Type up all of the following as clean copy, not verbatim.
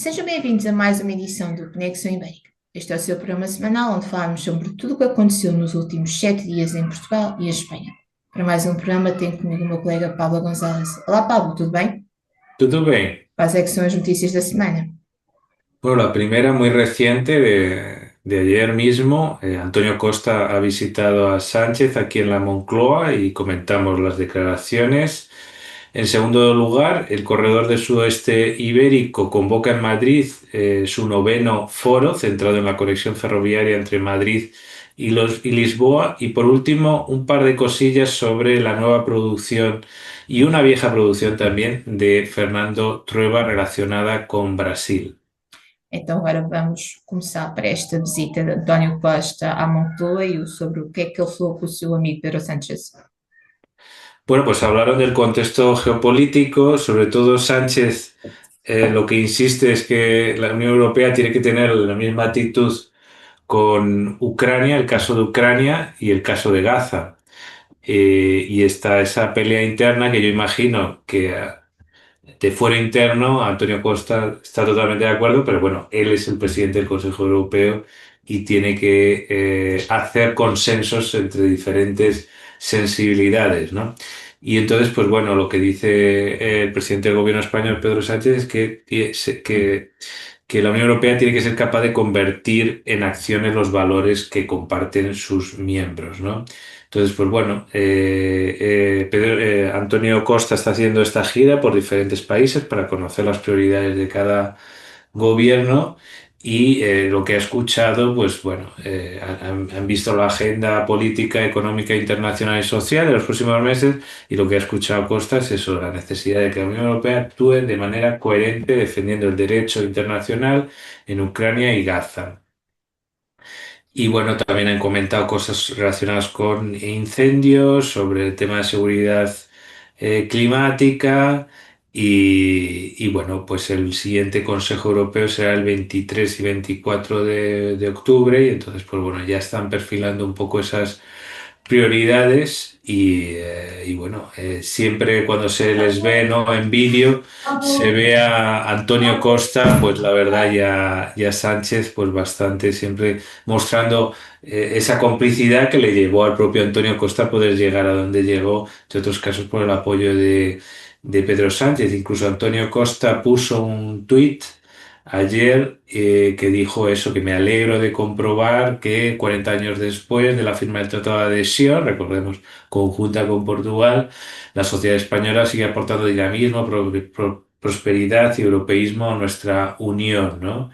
Sejam bem-vindos a mais uma edição do Conexão Ibérica. Este é o seu programa semanal onde falamos sobre tudo o que aconteceu nos últimos 7 dias em Portugal e a Espanha. Para mais um programa, tenho comigo o meu colega Pablo Gonzalez. Olá, Pablo, tudo bem? Tudo bem. Quais é que são as notícias da semana? Bueno, la primera muy reciente de ayer mismo, Antonio Costa ha visitado a Sánchez aquí en la Moncloa y comentamos las declaraciones. En segundo lugar, el corredor del sudoeste ibérico convoca en Madrid su noveno foro centrado en la conexión ferroviaria entre Madrid y Lisboa. Y por último, un par de cosillas sobre la nueva producción y una vieja producción también de Fernando Trueba relacionada con Brasil. Então, agora vamos começar para esta visita de António Costa à Moncloa e sobre o que é que ele falou com o seu amigo Pedro Sánchez. Bueno, pues hablaron del contexto geopolítico, sobre todo Sánchez lo que insiste es que la Unión Europea tiene que tener la misma actitud con Ucrania, el caso de Ucrania y el caso de Gaza. Y está esa pelea interna que yo imagino que de fuero interno Antonio Costa está totalmente de acuerdo, pero bueno, él es el presidente del Consejo Europeo y tiene que hacer consensos entre diferentes sensibilidades, ¿no? Y entonces, pues bueno, lo que dice el presidente del gobierno español, Pedro Sánchez, es que la Unión Europea tiene que ser capaz de convertir en acciones los valores que comparten sus miembros, ¿no? Entonces, pues bueno, Antonio Costa está haciendo esta gira por diferentes países para conocer las prioridades de cada gobierno y lo que ha escuchado, pues bueno, han visto la agenda política, económica, internacional y social de los próximos meses y lo que ha escuchado Costa es eso, la necesidad de que la Unión Europea actúe de manera coherente defendiendo el derecho internacional en Ucrania y Gaza. Y bueno, también han comentado cosas relacionadas con incendios, sobre el tema de seguridad climática y bueno, pues el siguiente Consejo Europeo será el 23 y 24 de octubre y entonces pues bueno, ya están perfilando un poco esas prioridades y bueno, siempre cuando se les ve, ¿no? En vídeo se ve a Antonio Costa, pues la verdad ya Sánchez, pues bastante siempre mostrando esa complicidad que le llevó al propio Antonio Costa a poder llegar a donde llegó, entre otros casos por el apoyo de Pedro Sánchez. Incluso Antonio Costa puso un tuit ayer que dijo eso, que me alegro de comprobar que 40 años después de la firma del Tratado de Adhesión, recordemos, conjunta con Portugal, la sociedad española sigue aportando dinamismo, prosperidad y europeísmo a nuestra unión, ¿no?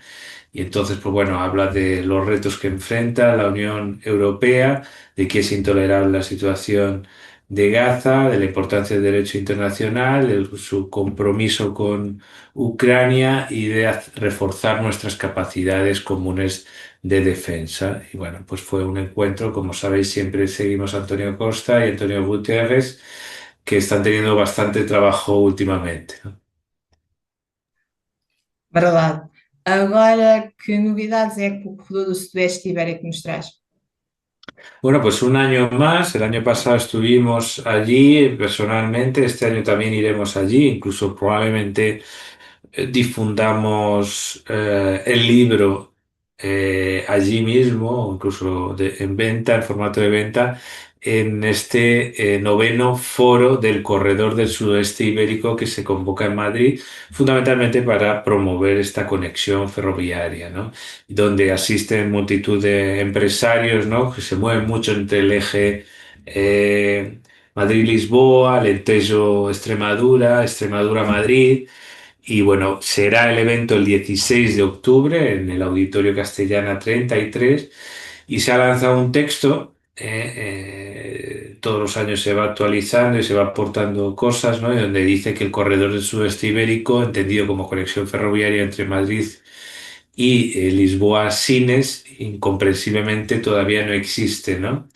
Y entonces, pues bueno, habla de los retos que enfrenta la Unión Europea, de que es intolerable la situación de Gaza, de la importancia del derecho internacional, de su compromiso con Ucrania y de reforzar nuestras capacidades comunes de defensa. Y bueno, pues fue un encuentro, como sabéis, siempre seguimos a Antonio Costa y Antonio Guterres, que están teniendo bastante trabajo últimamente, ¿no? Verdade. Agora, que novidades é que o corredor do Sudoeste Ibérico nos traz? Bueno, pues un año más, el año pasado estuvimos allí personalmente, este año también iremos allí, incluso probablemente difundamos el libro allí mismo, incluso en venta, en formato de venta, en este noveno foro del Corredor del Sudoeste Ibérico que se convoca en Madrid, fundamentalmente para promover esta conexión ferroviaria, ¿no? Donde asisten multitud de empresarios, ¿no? Que se mueven mucho entre el eje Madrid-Lisboa, Alentejo-Extremadura, Extremadura-Madrid. Y bueno, será el evento el 16 de octubre en el Auditorio Castellana 33 y se ha lanzado un texto, todos los años se va actualizando y se va aportando cosas, ¿no? Y donde dice que el corredor del sudeste ibérico, entendido como conexión ferroviaria entre Madrid y Lisboa-Sines, incomprensiblemente todavía no existe, ¿no?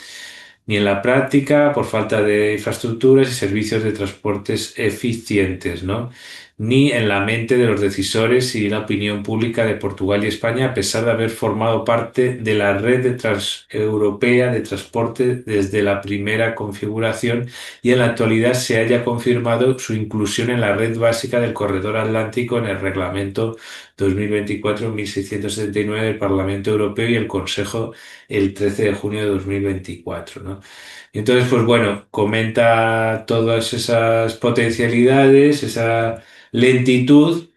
Ni en la práctica por falta de infraestructuras y servicios de transportes eficientes, ¿no? Ni en la mente de los decisores y la opinión pública de Portugal y España, a pesar de haber formado parte de la red de transeuropea de transporte desde la primera configuración y en la actualidad se haya confirmado su inclusión en la red básica del corredor atlántico en el reglamento 2024-1679 del Parlamento Europeo y el Consejo el 13 de junio de 2024, ¿no? Y entonces, pues bueno, comenta todas esas potencialidades, esa lentitud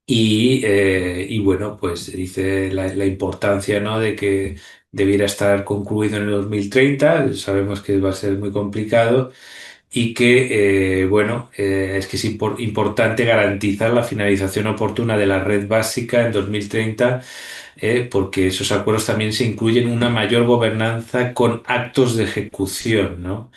y bueno, pues dice la importancia, ¿no? De que debiera estar concluido en el 2030. Sabemos que va a ser muy complicado y que, bueno, es que es importante garantizar la finalización oportuna de la red básica en 2030, porque esos acuerdos también se incluyen una mayor gobernanza con actos de ejecución, ¿no?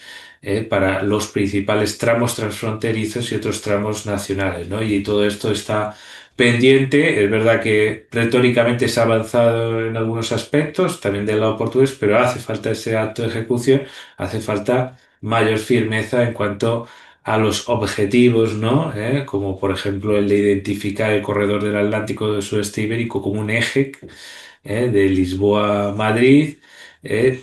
Para los principales tramos transfronterizos y otros tramos nacionales, ¿no? Y todo esto está pendiente. Es verdad que retóricamente se ha avanzado en algunos aspectos, también del lado portugués, pero hace falta ese acto de ejecución, hace falta mayor firmeza en cuanto a los objetivos, ¿no? Como por ejemplo el de identificar el corredor del Atlántico del sudeste ibérico como un eje, de Lisboa a Madrid,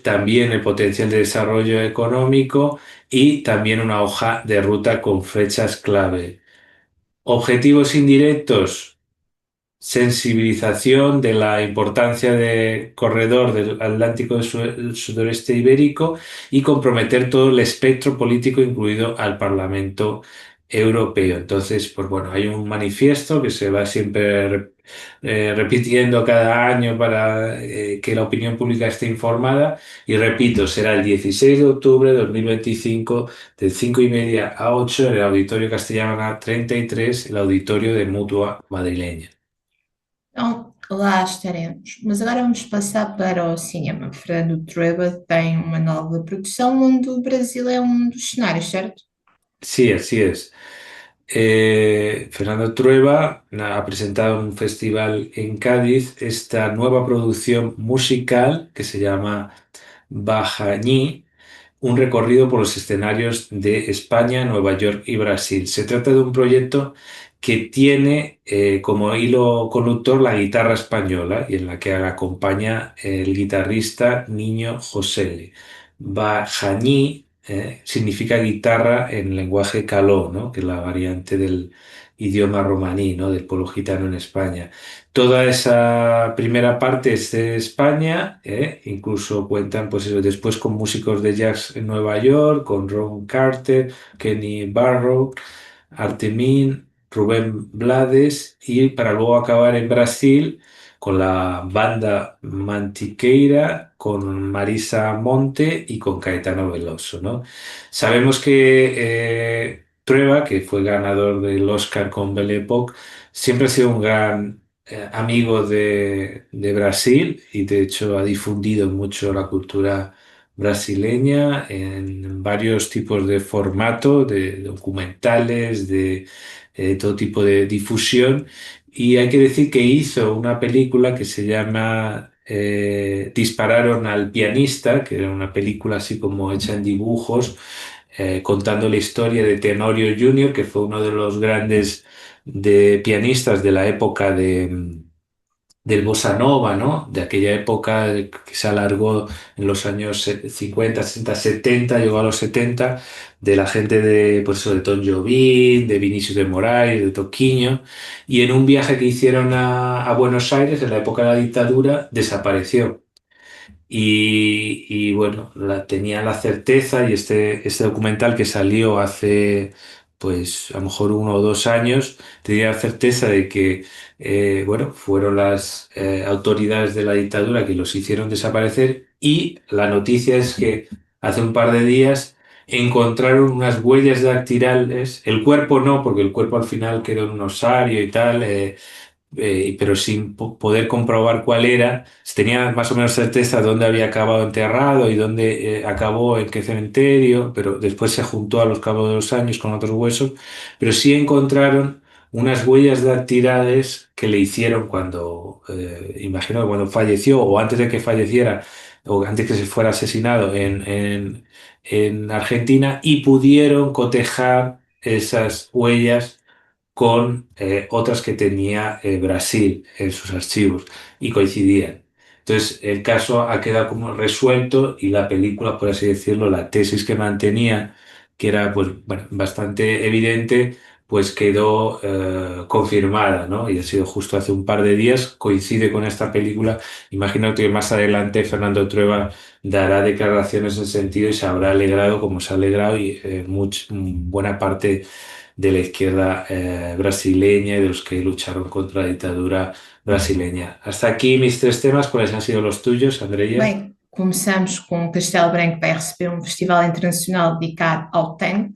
también el potencial de desarrollo económico y también una hoja de ruta con fechas clave. Objetivos indirectos: sensibilización de la importancia de corredor del Atlántico del Sudeste Ibérico y comprometer todo el espectro político, incluido al Parlamento Europeo. Entonces, pues bueno, hay un manifiesto que se va siempre repitiendo cada año para que la opinión pública esté informada y repito, será el 16 de octubre de 2025 de 5:30 a 8 en el Auditorio Castellana 33, el auditorio de Mutua madrileña. Então, lá estaremos. Mas agora vamos passar para o cinema. Fernando Trueba tem uma nova produção onde o Brasil é um dos cenários, certo? Sí, así es. Fernando Trueba ha presentado en un festival en Cádiz esta nueva producción musical que se llama Bajañí, un recorrido por los escenarios de España, Nueva York y Brasil. Se trata de un proyecto que tiene como hilo conductor la guitarra española y en la que acompaña el guitarrista Niño Josele. Bajañí significa guitarra en lenguaje caló, ¿no? Que es la variante del idioma romaní, ¿no? Del pueblo gitano en España. Toda esa primera parte es de España, incluso cuentan pues eso, después con músicos de jazz en Nueva York, con Ron Carter, Kenny Barrow, Artemin, Rubén Blades y para luego acabar en Brasil con la banda Mantiqueira, con Marisa Monte y con Caetano Veloso, ¿no? Sabemos que Trueba, que fue ganador del Oscar con Belle Époque, siempre ha sido un gran amigo de Brasil y de hecho ha difundido mucho la cultura brasileña en varios tipos de formato, de documentales, de todo tipo de difusión. Y hay que decir que hizo una película que se llama Dispararon al pianista, que era una película así como hecha en dibujos, contando la historia de Tenorio Jr., que fue uno de los grandes pianistas de la época del bossa nova, ¿no? De aquella época que se alargó en los años 50, 60, 70, llegó a los 70, de la gente de, pues eso, de Tom Jobim, de Vinicius de Moraes, de Toquinho, y en un viaje que hicieron a Buenos Aires, en la época de la dictadura, desapareció. Bueno, tenía la certeza y este documental que salió hace, pues a lo mejor 1 o 2 años, tenía la certeza de que, bueno, fueron las autoridades de la dictadura que los hicieron desaparecer y la noticia es que hace un par de días encontraron unas huellas dactilares, el cuerpo no, porque el cuerpo al final quedó en un osario y tal. Pero sin poder comprobar cuál era, tenía más o menos certeza de dónde había acabado enterrado y dónde acabó, en qué cementerio, pero después se juntó a los cabos de los años con otros huesos, pero sí encontraron unas huellas dactilares que le hicieron cuando, imagino que cuando falleció o antes de que falleciera o antes que se fuera asesinado en Argentina y pudieron cotejar esas huellas con otras que tenía Brasil en sus archivos y coincidían. Entonces, el caso ha quedado como resuelto y la película, por así decirlo, la tesis que mantenía, que era pues, bueno, bastante evidente, pues quedó confirmada, ¿no? Y ha sido justo hace un par de días, coincide con esta película. Imagino que más adelante Fernando Trueba dará declaraciones en ese sentido y se habrá alegrado como se ha alegrado y buena parte de la izquierda brasileña y de los que lucharon contra la dictadura brasileña. Hasta aquí mis tres temas. ¿Cuáles han sido los tuyos, Andrea? Bem, começamos com Castelo Branco, que vai receber um festival internacional dedicado ao tango.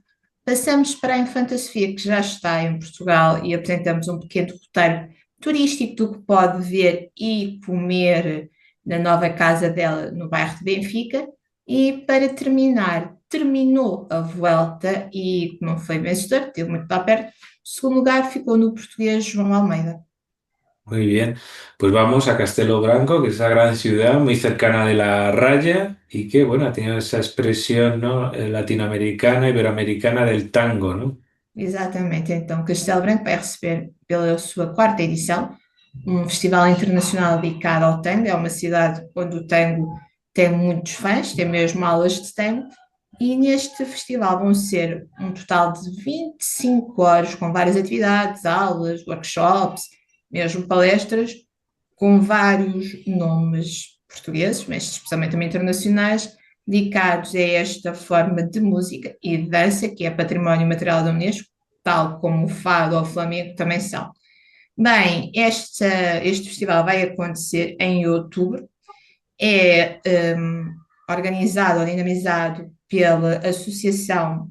Passamos para a Infanta Sofia, que já está em Portugal, e apresentamos um pequeno roteiro turístico do que pode ver e comer na nova casa dela no bairro de Benfica. E para terminar, terminou a Vuelta e não foi vencedor, teve muito para perto. O segundo lugar ficou no português João Almeida. Muy bien, pues vamos a Castelo Branco, que es esa gran ciudad muy cercana de la raya y que, bueno, tiene esa expresión, ¿no? Latinoamericana, iberoamericana del tango, ¿no? Exatamente, então Castelo Branco vai receber pela sua quarta edição um festival internacional dedicado ao tango. É uma cidade onde o tango tem muitos fãs, tem mesmo aulas de tango, e neste festival vão ser um total de 25 horas com várias atividades, aulas, workshops, mesmo palestras, com vários nomes portugueses, mas especialmente também internacionais, dedicados a esta forma de música e de dança, que é património material da Unesco, tal como o fado ou o flamenco também são. Bem, este festival vai acontecer em outubro, é organizado ou dinamizado pela Associação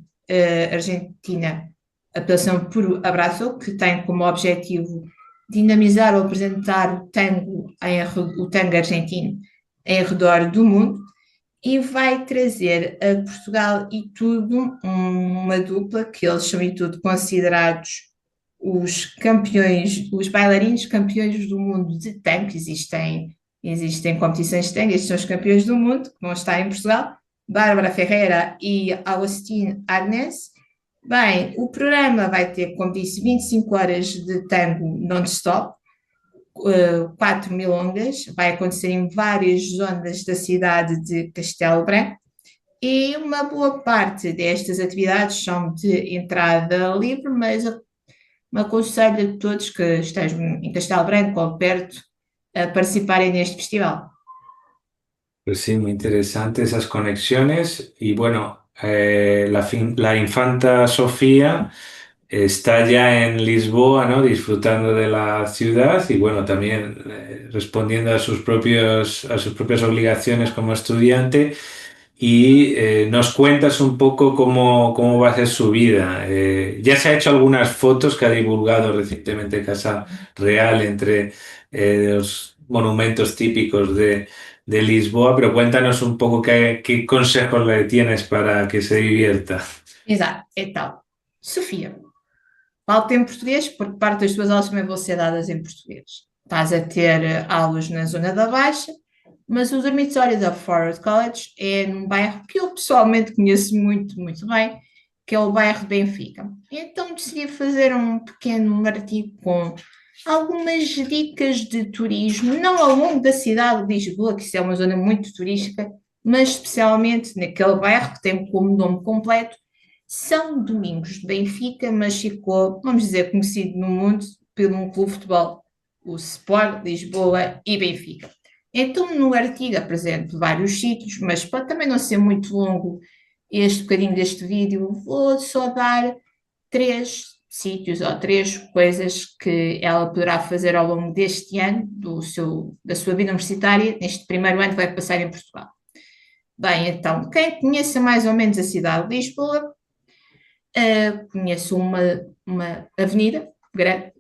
Argentina Apelação por Abraço, que tem como objetivo dinamizar ou apresentar o tango argentino em redor do mundo, e vai trazer a Portugal e tudo uma dupla que eles são e tudo considerados os campeões, os bailarinos campeões do mundo de tango. Existem competições de tango, estes são os campeões do mundo que vão estar em Portugal, Bárbara Ferreira e Agostinho Agnes. Bem, o programa vai ter, como disse, 25 horas de tango non-stop, 4 milongas, vai acontecer em várias zonas da cidade de Castelo Branco, e uma boa parte destas atividades são de entrada livre, mas me aconselho a todos que estejam em Castelo Branco ou perto a participarem neste festival. Pues sí, muy interesante esas conexiones. Y bueno, la infanta Sofía está ya en Lisboa, ¿no? Disfrutando de la ciudad y bueno, también respondiendo a a sus propias obligaciones como estudiante. Y nos cuentas un poco cómo va a ser su vida. Ya se ha hecho algunas fotos que ha divulgado recientemente Casa Real entre los monumentos típicos de Lisboa, pero cuéntanos un poco qué consejos le tienes para que se divierta. Exato, então, Sofia, fala-te em português porque parte das tuas aulas também vão ser dadas em português. Estás a ter aulas na zona da Baixa, mas o dormitório da Forward College é num bairro que eu pessoalmente conheço muito, muito bem, que é o bairro de Benfica. Então decidi fazer um pequeno artigo com algumas dicas de turismo, não ao longo da cidade de Lisboa, que isso é uma zona muito turística, mas especialmente naquele bairro que tem como nome completo São Domingos de Benfica, mas ficou, vamos dizer, conhecido no mundo pelo um clube de futebol, o Sport Lisboa e Benfica. Então, no artigo apresento vários sítios, mas para também não ser muito longo este bocadinho deste vídeo, vou só dar 3 sítios ou 3 coisas que ela poderá fazer ao longo deste ano, da sua vida universitária, neste primeiro ano que vai passar em Portugal. Bem, então, quem conheça mais ou menos a cidade de Lisboa, conheço uma avenida grande,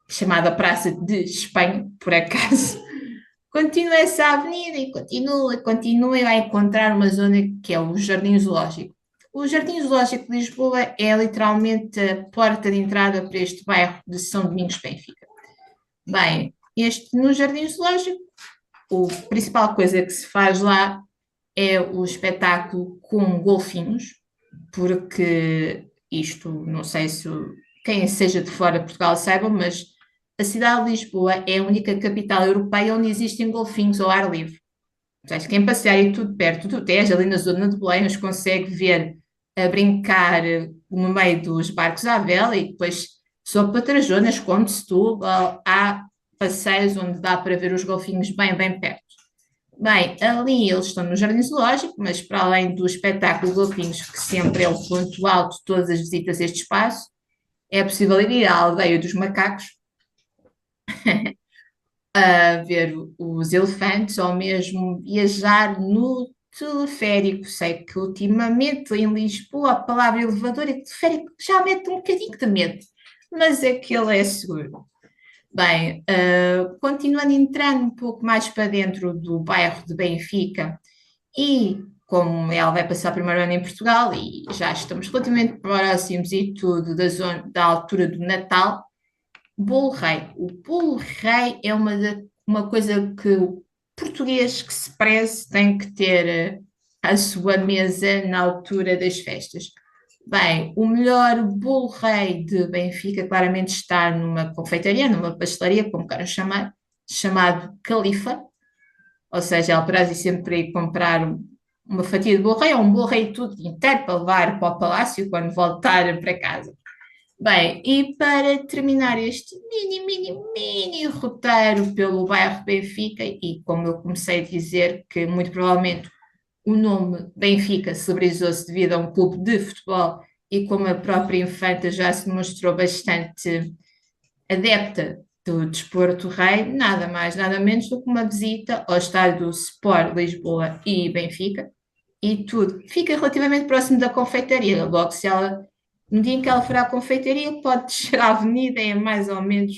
chamada Praça de Espanha, por acaso. Continua essa avenida e continua e vai encontrar uma zona que é o Jardim Zoológico. O Jardim Zoológico de Lisboa é literalmente a porta de entrada para este bairro de São Domingos de Benfica. Bem, no Jardim Zoológico, a principal coisa que se faz lá é o espetáculo com golfinhos, porque isto, não sei se quem seja de fora de Portugal saiba, mas a cidade de Lisboa é a única capital europeia onde existem golfinhos ao ar livre. Portanto, quem passear e tudo perto do Tejo, ali na zona de Belém, os consegue ver a brincar no meio dos barcos à vela e depois sob outras zonas, como Setúbal, há passeios onde dá para ver os golfinhos bem, bem perto. Bem, ali eles estão no Jardim Zoológico, mas para além do espetáculo de golfinhos, que sempre é o ponto alto de todas as visitas a este espaço, é possível ir à aldeia dos macacos a ver os elefantes ou mesmo viajar no teleférico. Sei que ultimamente em Lisboa a palavra elevador e teleférico já mete um bocadinho de medo, mas aquele é seguro. Bem, continuando entrando um pouco mais para dentro do bairro de Benfica, e como ela vai passar o primeiro ano em Portugal e já estamos relativamente próximos e tudo da zona, da altura do Natal, bolo rei. O bolo rei é uma coisa que o português que se preze tem que ter à sua mesa na altura das festas. Bem, o melhor bolo rei de Benfica claramente está numa confeitaria, numa pastelaria, como queiram chamar, chamado Califa, ou seja, ela poderá sempre ir comprar uma fatia de bolo rei ou um bolo rei tudo inteiro para levar para o palácio quando voltar para casa. Bem, e para terminar este mini roteiro pelo bairro Benfica, e como eu comecei a dizer que muito provavelmente o nome Benfica celebrizou-se devido a um clube de futebol e como a própria Infanta já se mostrou bastante adepta do desporto rei, nada mais, nada menos do que uma visita ao estádio do Sport Lisboa e Benfica, e tudo. Fica relativamente próximo da confeitaria, logo se ela, no dia em que ela for à confeitaria, pode descer a avenida, é mais ou menos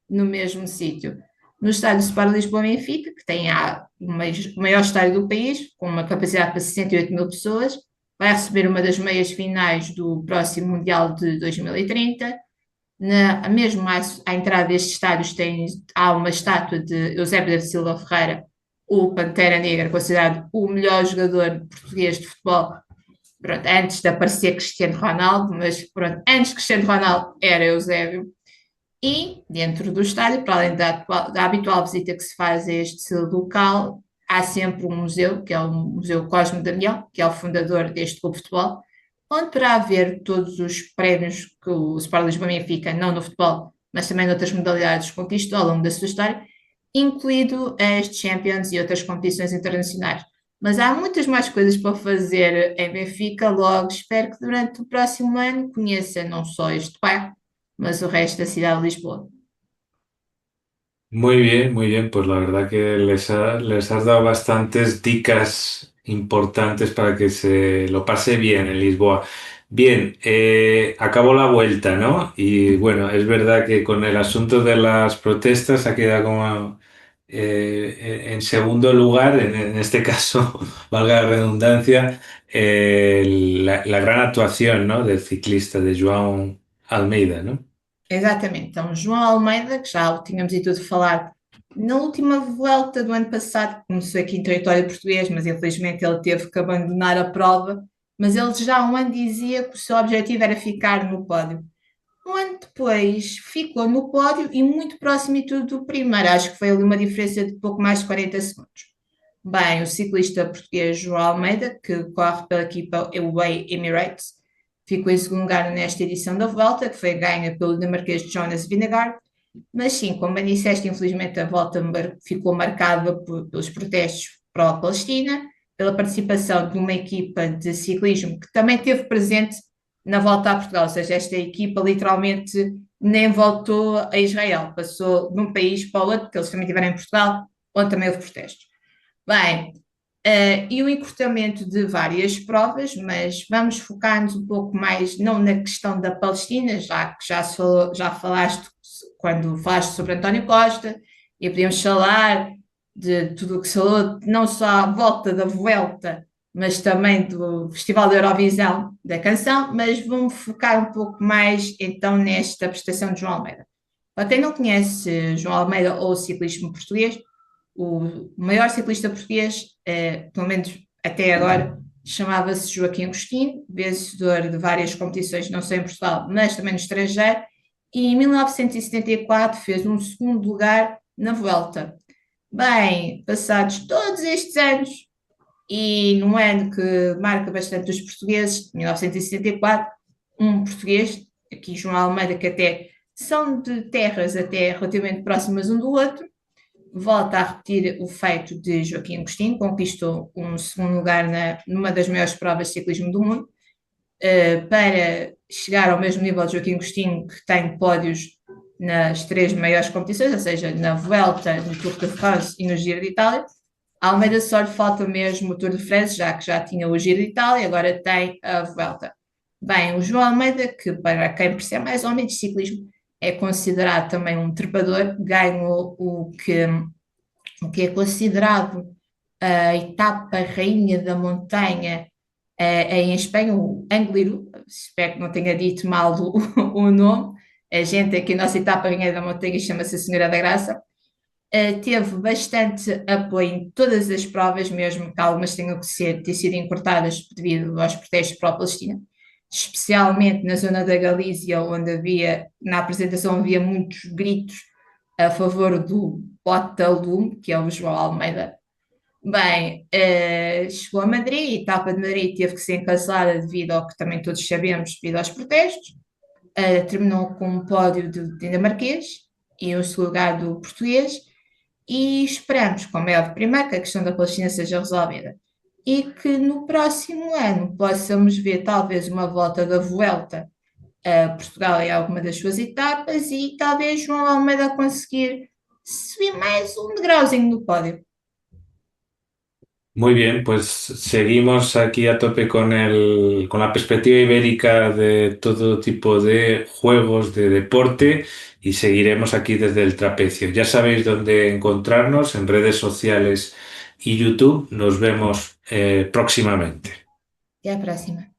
no mesmo sítio. No estádio do Sport Lisboa e Benfica, que tem o maior estádio do país, com uma capacidade para 68 mil pessoas, vai receber uma das meias finais do próximo Mundial de 2030. Mesmo à entrada destes estádios há uma estátua de Eusébio da Silva Ferreira, o Pantera Negra, considerado o melhor jogador português de futebol, pronto, antes de aparecer Cristiano Ronaldo, mas pronto, antes de Cristiano Ronaldo era Eusébio. E dentro do estádio, para além da habitual visita que se faz a este local, há sempre um museu, que é o Museu Cosme Damião, que é o fundador deste clube de futebol, onde poderá ver todos os prémios que o Sport Lisboa Benfica, não no futebol, mas também noutras modalidades, conquistou ao longo da sua história, incluído as Champions e outras competições internacionais. Mas há muitas mais coisas para fazer em Benfica, logo espero que durante o próximo ano conheça não só este bairro, mas o resto da cidade de Lisboa. Muy bien, pues la verdad que les has dado bastantes dicas importantes para que se lo pase bien en Lisboa. Bien, acabó la vuelta, ¿no? Y bueno, es verdad que con el asunto de las protestas ha quedado como en segundo lugar, en este caso, valga la redundancia, la gran actuación, ¿no? Del ciclista, de João Almeida, ¿no? Exatamente. Então, João Almeida, que já o tínhamos e tudo falar na última volta do ano passado, começou aqui em território português, mas infelizmente ele teve que abandonar a prova. Mas ele já há um ano dizia que o seu objetivo era ficar no pódio. Um ano depois ficou no pódio e muito próximo e tudo do primeiro. Acho que foi ali uma diferença de pouco mais de 40 segundos. Bem, o ciclista português João Almeida, que corre pela equipa Away Emirates, ficou em segundo lugar nesta edição da Volta, que foi ganha pelo dinamarquês Jonas Vingegaard. Mas sim, como bem disseste, infelizmente a volta ficou marcada pelos protestos pró-Palestina, pela participação de uma equipa de ciclismo que também esteve presente na volta a Portugal, ou seja, esta equipa literalmente nem voltou a Israel, passou de um país para o outro, porque eles também estiveram em Portugal, onde também houve protestos. Bem, e o encurtamento de várias provas, mas vamos focar-nos um pouco mais, não na questão da Palestina, já que já falaste quando falaste sobre António Costa, e podemos falar de tudo o que se falou, não só à volta da Vuelta, mas também do Festival da Eurovisão da canção, mas vamos focar um pouco mais então nesta prestação de João Almeida. Para quem não conhece João Almeida ou o ciclismo português, o maior ciclista português, pelo menos até agora, chamava-se Joaquim Agostinho, vencedor de várias competições, não só em Portugal, mas também no estrangeiro, e em 1974 fez um segundo lugar na Vuelta. Bem, passados todos estes anos, e num ano que marca bastante os portugueses, 1974, um português, aqui João Almeida, que até são de terras até relativamente próximas um do outro, volta a repetir o feito de Joaquim Agostinho, conquistou um segundo lugar numa das maiores provas de ciclismo do mundo, para chegar ao mesmo nível de Joaquim Agostinho, que tem pódios nas três maiores competições, ou seja, na Vuelta, no Tour de France e no Giro de Itália. A Almeida só lhe falta mesmo o Tour de France, já que já tinha o Giro de Itália, agora tem a Vuelta. Bem, o João Almeida, que para quem percebe mais ou menos de ciclismo, é considerado também um trepador, ganhou o que é considerado a etapa rainha da montanha em Espanha, o Angliru, espero que não tenha dito mal o nome, a gente aqui, a nossa etapa rainha da montanha chama-se a Senhora da Graça. Teve bastante apoio em todas as provas, mesmo que algumas tenham que ter sido encurtadas devido aos protestos pró-Palestina, especialmente na zona da Galícia, onde na apresentação havia muitos gritos a favor do Botalume, que é o João Almeida. Bem, chegou a Madrid, a etapa de Madrid teve que ser cancelada devido ao que também todos sabemos, devido aos protestos. Terminou com um pódio do dinamarquês e o segundo lugar do português. E esperamos, como é óbvio, primeiro que a questão da Palestina seja resolvida e que no próximo ano possamos ver talvez uma volta da Vuelta a Portugal em alguma das suas etapas e talvez João Almeida conseguir subir mais um degrauzinho no pódio. Muy bien, pues seguimos aquí a tope con la perspectiva ibérica de todo tipo de juegos de deporte y seguiremos aquí desde el trapecio. Ya sabéis dónde encontrarnos en redes sociales y YouTube. Nos vemos próximamente. Até à próxima.